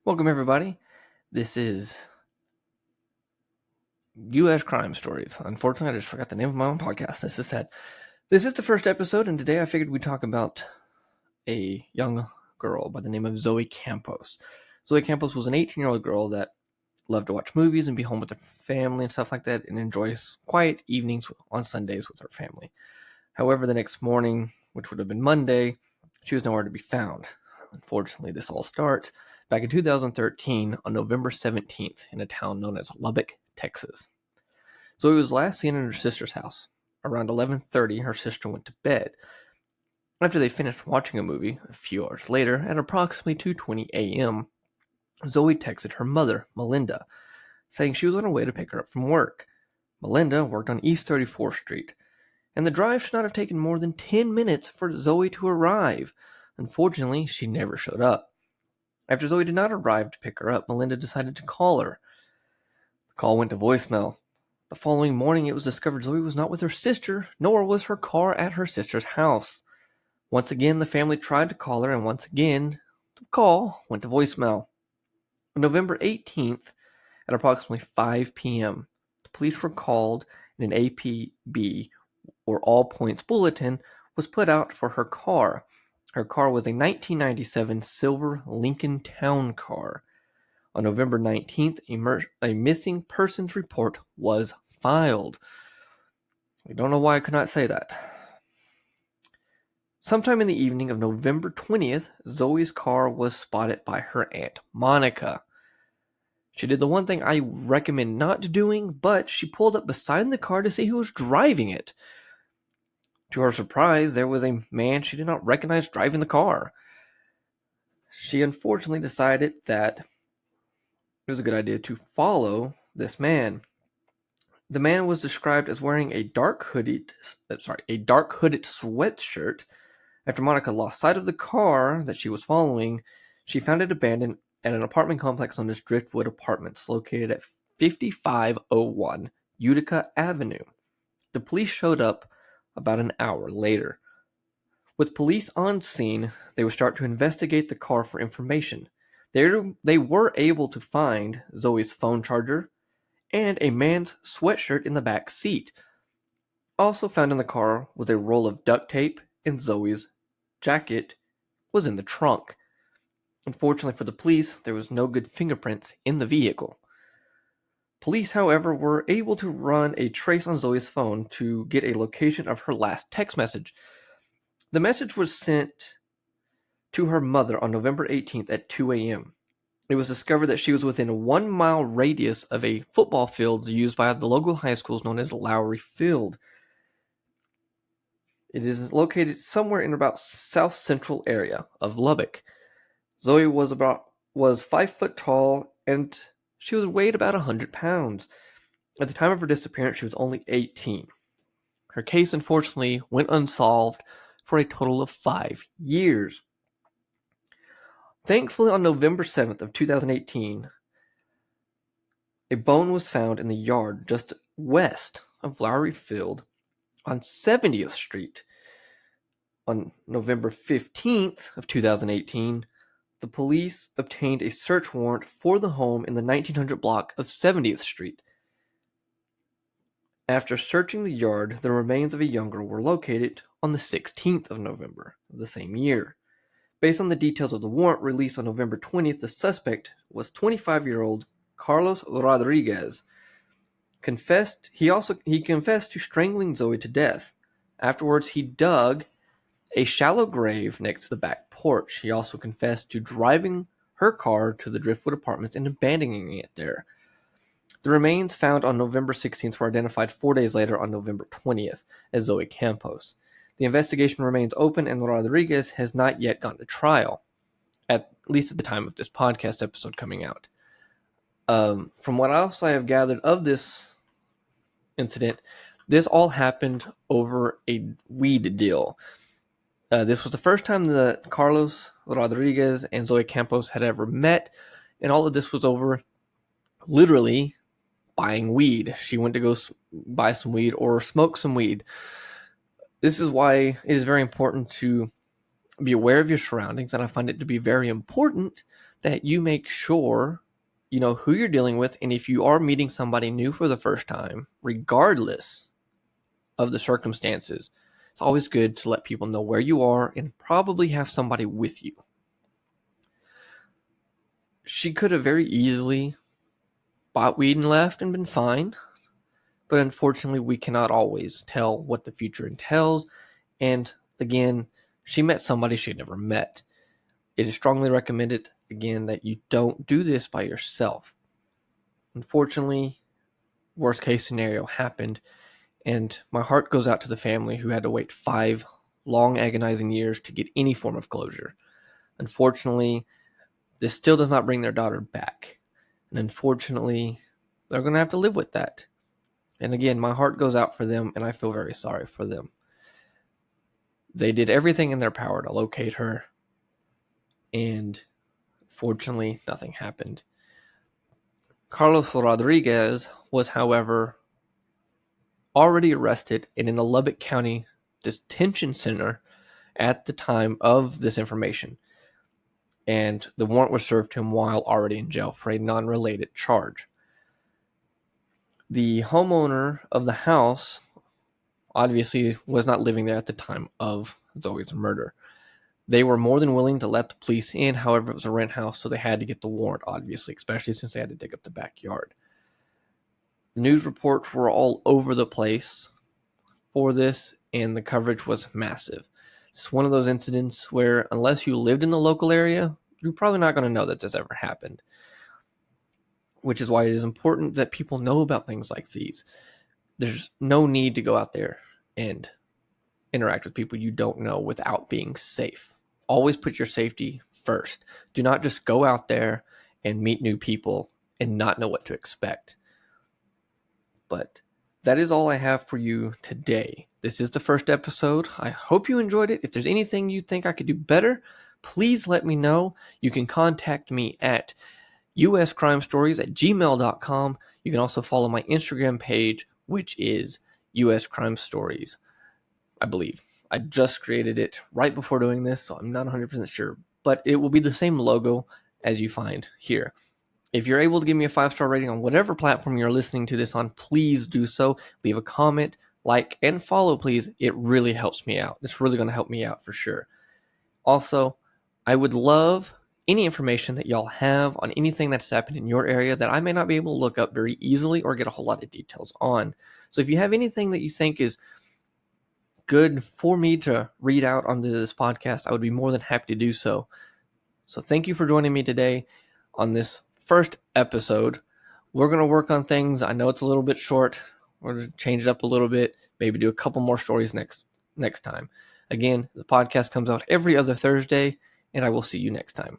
Welcome, everybody. This is U.S. Crime Stories. Unfortunately, I just forgot the name of my own podcast. This is the first episode, and today I figured we'd talk about a young girl by the name of Zoe Campos. Zoe Campos was an 18-year-old girl that loved to watch movies and be home with her family and stuff like that, and enjoys quiet evenings on Sundays with her family. However, the next morning, which would have been Monday, she was nowhere to be found. Unfortunately, this all starts back in 2013 on November 17th in a town known as Lubbock, Texas. Zoe was last seen in her sister's house. Around 11:30, her sister went to bed. After they finished watching a movie, a few hours later, at approximately 2:20 a.m., Zoe texted her mother, Melinda, saying she was on her way to pick her up from work. Melinda worked on East 34th Street, and the drive should not have taken more than 10 minutes for Zoe to arrive. Unfortunately, she never showed up. After Zoe did not arrive to pick her up, Melinda decided to call her. The call went to voicemail. The following morning, it was discovered Zoe was not with her sister, nor was her car at her sister's house. Once again, the family tried to call her, and once again, the call went to voicemail. On November 18th, at approximately 5 p.m., the police were called, and an APB, or All Points Bulletin, was put out for her car. Her car was a 1997 silver Lincoln Town Car. On November 19th, a missing persons report was filed. I don't know why I could not say that. Sometime in the evening of November 20th, Zoe's car was spotted by her Aunt Monica. She did the one thing I recommend not doing, but she pulled up beside the car to see who was driving it. To her surprise, there was a man she did not recognize driving the car. She unfortunately decided that it was a good idea to follow this man. The man was described as wearing a dark hooded sweatshirt. After Monica lost sight of the car that she was following, she found it abandoned at an apartment complex known as Driftwood Apartments, located at 5501 Utica Avenue. The police showed up about an hour later. With police on scene, they would start to investigate the car for information. They were able to find Zoe's phone charger and a man's sweatshirt in the back seat. Also found in the car was a roll of duct tape, and Zoe's jacket was in the trunk. Unfortunately for the police, there was no good fingerprints in the vehicle. Police, however, were able to run a trace on Zoe's phone to get a location of her last text message. The message was sent to her mother on November 18th at 2 a.m. It was discovered that she was within a 1-mile radius of a football field used by the local high schools known as Lowry Field. It is located somewhere in about south central area of Lubbock. Zoe was 5 foot tall, and she weighed about 100 pounds. At the time of her disappearance, she was only 18. Her case, unfortunately, went unsolved for a total of 5 years. Thankfully, on November 7th of 2018, a bone was found in the yard just west of Lowry Field on 70th Street. On November 15th of 2018, the police obtained a search warrant for the home in the 1900 block of 70th Street. After searching the yard, the remains of a young girl were located on the 16th of November of the same year. Based on the details of the warrant released on November 20th, the suspect was 25-year-old Carlos Rodriguez. He confessed to strangling Zoe to death. Afterwards, he dug a shallow grave next to the back porch. He also confessed to driving her car to the Driftwood Apartments and abandoning it there. The remains found on November 16th were identified 4 days later on November 20th as Zoe Campos. The investigation remains open, and Rodriguez has not yet gone to trial, at least at the time of this podcast episode coming out. From what else I have gathered of this incident, this all happened over a weed deal. This was the first time that Carlos Rodriguez and Zoe Campos had ever met, and all of this was over literally buying weed. She went to go buy some weed or smoke some weed. This is why it is very important to be aware of your surroundings, and I find it to be very important that you make sure you know who you're dealing with, and if you are meeting somebody new for the first time, regardless of the circumstances, it's always good to let people know where you are and probably have somebody with you. She could have very easily bought weed and left and been fine, but unfortunately we cannot always tell what the future entails. And again, she met somebody she'd never met. It is strongly recommended, again, that you don't do this by yourself. Unfortunately, worst case scenario happened, and my heart goes out to the family who had to wait 5 long, agonizing years to get any form of closure. Unfortunately, this still does not bring their daughter back. And unfortunately, they're going to have to live with that. And again, my heart goes out for them, and I feel very sorry for them. They did everything in their power to locate her, and fortunately, nothing happened. Carlos Rodriguez was, however, already arrested and in the Lubbock County Detention Center at the time of this information. And the warrant was served to him while already in jail for a non-related charge. The homeowner of the house obviously was not living there at the time of Zoe's murder. They were more than willing to let the police in. However, it was a rent house, so they had to get the warrant, obviously, especially since they had to dig up the backyard. The news reports were all over the place for this, and the coverage was massive. It's one of those incidents where, unless you lived in the local area, you're probably not going to know that this ever happened. Which is why it is important that people know about things like these. There's no need to go out there and interact with people you don't know without being safe. Always put your safety first. Do not just go out there and meet new people and not know what to expect. But that is all I have for you today. This is the first episode. I hope you enjoyed it. If there's anything you think I could do better, please let me know. You can contact me at uscrimestories@gmail.com. You can also follow my Instagram page, which is US Crime Stories, I believe. I just created it right before doing this, so I'm not 100% sure. But it will be the same logo as you find here. If you're able to give me a 5-star rating on whatever platform you're listening to this on, please do so. Leave a comment, like, and follow, please. It really helps me out. It's really going to help me out for sure. Also, I would love any information that y'all have on anything that's happened in your area that I may not be able to look up very easily or get a whole lot of details on. So if you have anything that you think is good for me to read out onto this podcast, I would be more than happy to do so. So thank you for joining me today on this first episode. We're going to work on things. I know it's a little bit short. We're going to change it up a little bit, maybe do a couple more stories next time. Again, the podcast comes out every other Thursday, and I will see you next time.